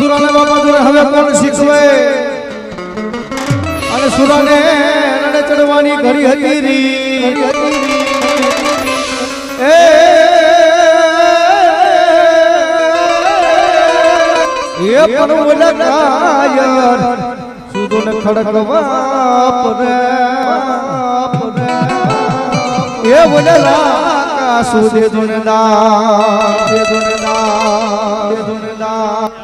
સુરાને બાપા જોડે હવે કોણ શીખવે અને સુરાને રણે ચડવાની ઘડી હતી રી એ પણ ઓલા કાયર સુદોને ખડકવા પરે એ ઓલા કા સુદે દુનદા દે દુનદા દે દુનદા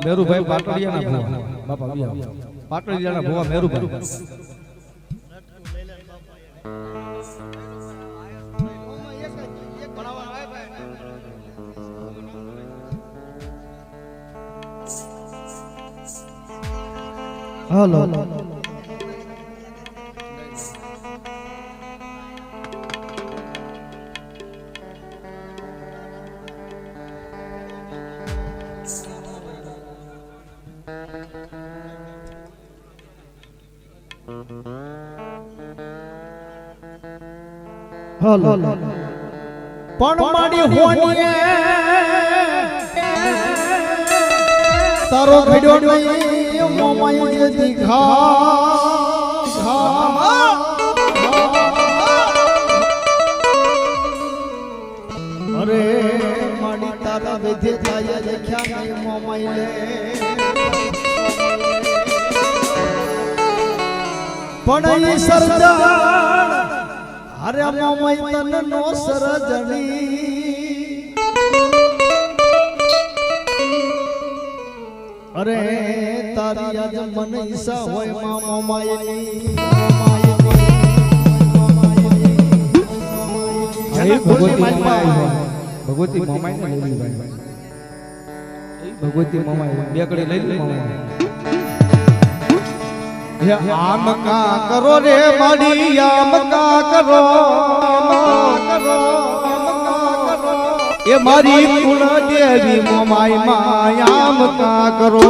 મેરુભાઈ પાટડિયાના ભુવા બાપા પાટડિયાના ભુવા મેરુભાઈ હાલો હાલો પણ માડી હોનીએ તારો ભડ્યો નહીં મોમાઈ જે દીખા અરે માડી તારા વિધે થાય દેખ્યા નહીં મોમાઈ લે પણ ઈ સરદાર અરે મોમાઈ તન નો સરજણી અરે તારી આજ મન ઈસા હોય માં મોમાઈ ભગવતી મોમાઈ ને લઈ ભાઈ ભગવતી મોમાઈ બે કડી લઈ લે મોમાઈ આમ કા કરો રે માડી આમ કા કરો એ મારી કુળ દેવી મોમાઈ માં આમ કા કરો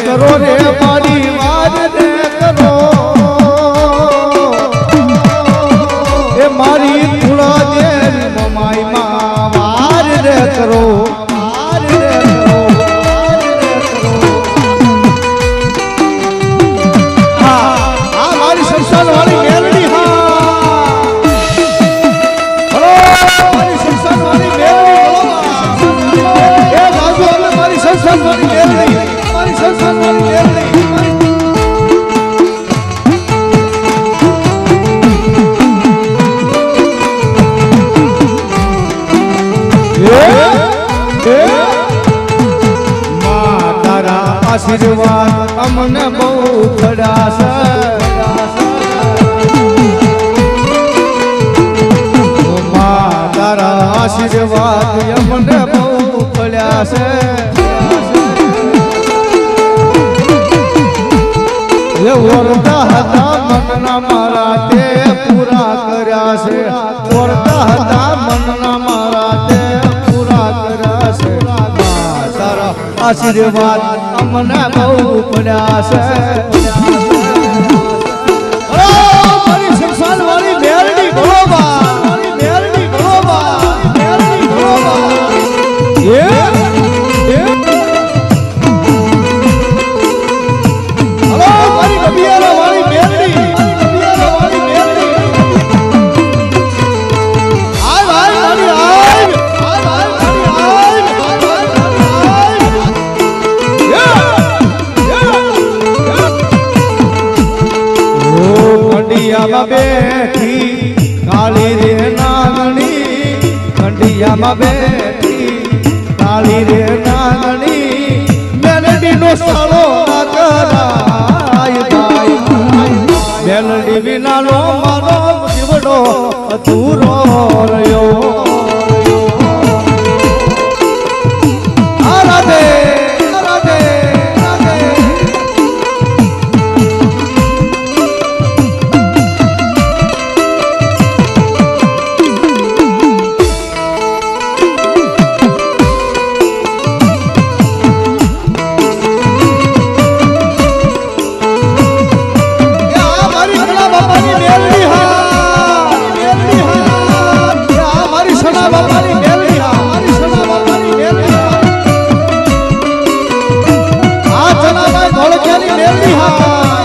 કરો રે મારી વાર રે કરો એ મારી કુળા દેવી મોમાઈ માં વાર રે કરો વાર રે કરો હા આ મારી સંસાર વાળી મેલડી હા હલો મારી સંસાર વાળી મેલડી બોલો એ બાજુ અમે મારી સંસાર વાળી મેલડી સંસાર વાળી મેલડી માં તારા આશીર્વાદ અમને બહુ પડ્યા છે માં તારા આશીર્વાદ અમને બહુ પડ્યા છે વરતા હતા મનના મારા તે પૂરા કર્યા છે વરતા હતા મનના મારા તે પૂરા કર્યા છે તારા આશીર્વાદ અમને બહુ પડ્યા છે મારી સંસાર વાળી મેલડી બરોબર મેલડી બરોબર મેલડી બરોબર બેઠી કાળી રે નાગણી કંડિયામાં બેઠી કાળી રે નાગણી મેલડી નો સાળો ના કરાય મેલડી હા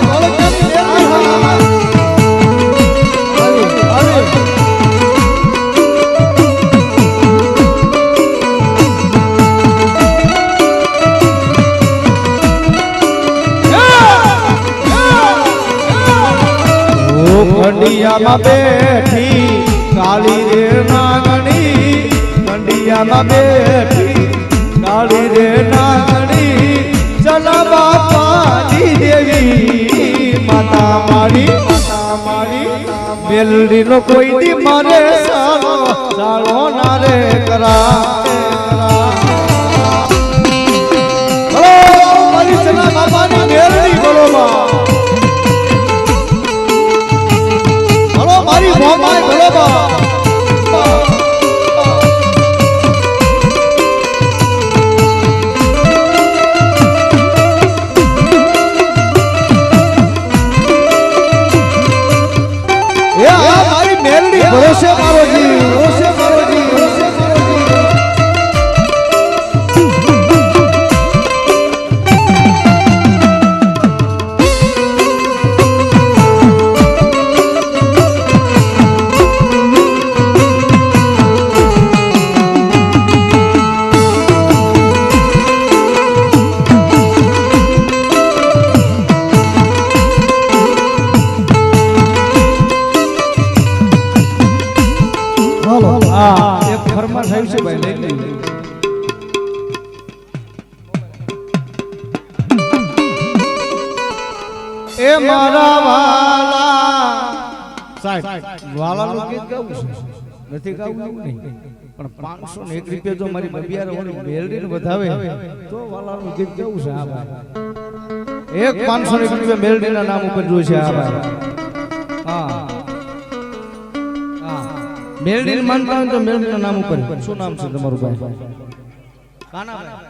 ધોળકિયાની મેલડી હા કંડિયામાં બેઠી કાળી રે નાગણી કંડિયામાં બેઠી કાળી રે નાગણી ચલ બાપાની દેવી માતા મારી મેલડી નો કોઈ દી મારે સાળો ના રે કરા મારી ચલા બાપાની મેલડી બોલો મારી મોમાય બોલો બા એ આ મારી મેલડી ભરોસે મારો જી ભરોસે મારો જી ભરોસે મારો જી એક ફરમાશ આવી છે ભાઈ લઈ લઈ એ મારા વાલા સાહેબ વાલાનું ગીત ગાવું છે નથી ગાવું નહીં પણ 501 રૂપિયા જો મારી બબિયાર ઓલી મેલડીને વધાવે તો વાલાનું ગીત ગાવું છે આ ભાઈ એક 501 રૂપિયા મેલડીના નામ ઉપર જોઈ છે આ ભાઈ હા મેલડી માનતા હોય તો મેલડીના નામ ઉપર શું નામ છે તમારું ભાઈ કાનાભાઈ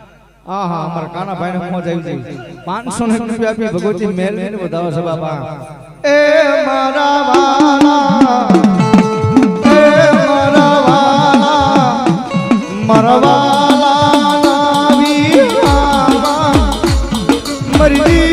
હા હા અમારા કાનાભાઈ ને મોજ આવી જાય 501 રૂપિયા આપી ભગવતી મેલડીને વધાવો છે બાપા એ મારા વાલા એ મારા વાલા મારા વાલા નાવી મરી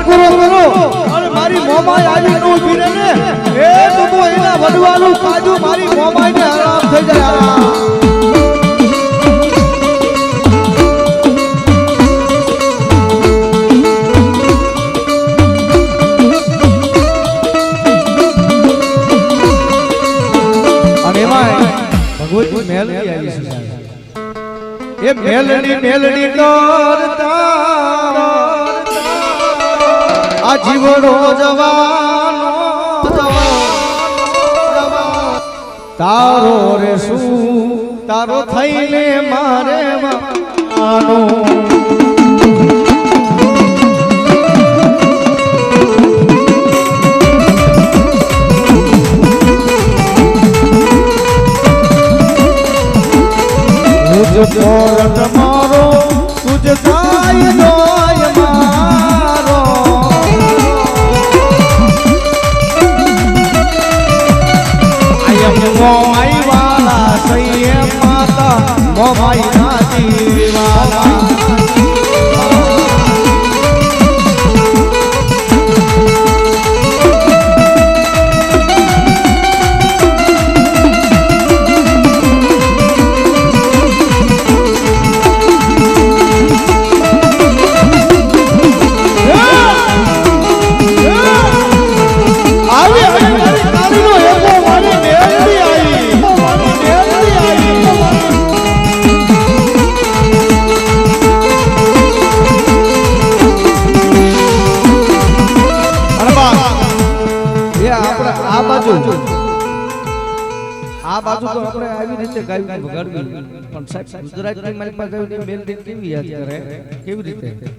પૂરો કરો અને મારી મોમાય આવી નો ઊભી રહે ને એ તો એના વડવાનું કાજુ મારી મોમાયને આરામ થઈ જાય આરામ ભગવતી મેલડી આવી છે એ મેલડી કરતા આ જીવડો જવાનો તારો રે શું તારો થઈને મારે માનો પોરટ મારો તુજ થાય દોય મારો આયમ મોમાઈ વાલા સૈયે માતા મોમાઈ નાતી વાલા આ બાજુ તો આપણે આવી રીતે ગાયું વગાડવી પણ સાહેબ ગુજરાતની મારી પાસે મેલડી કેવી યાદ કરે કેવી રીતે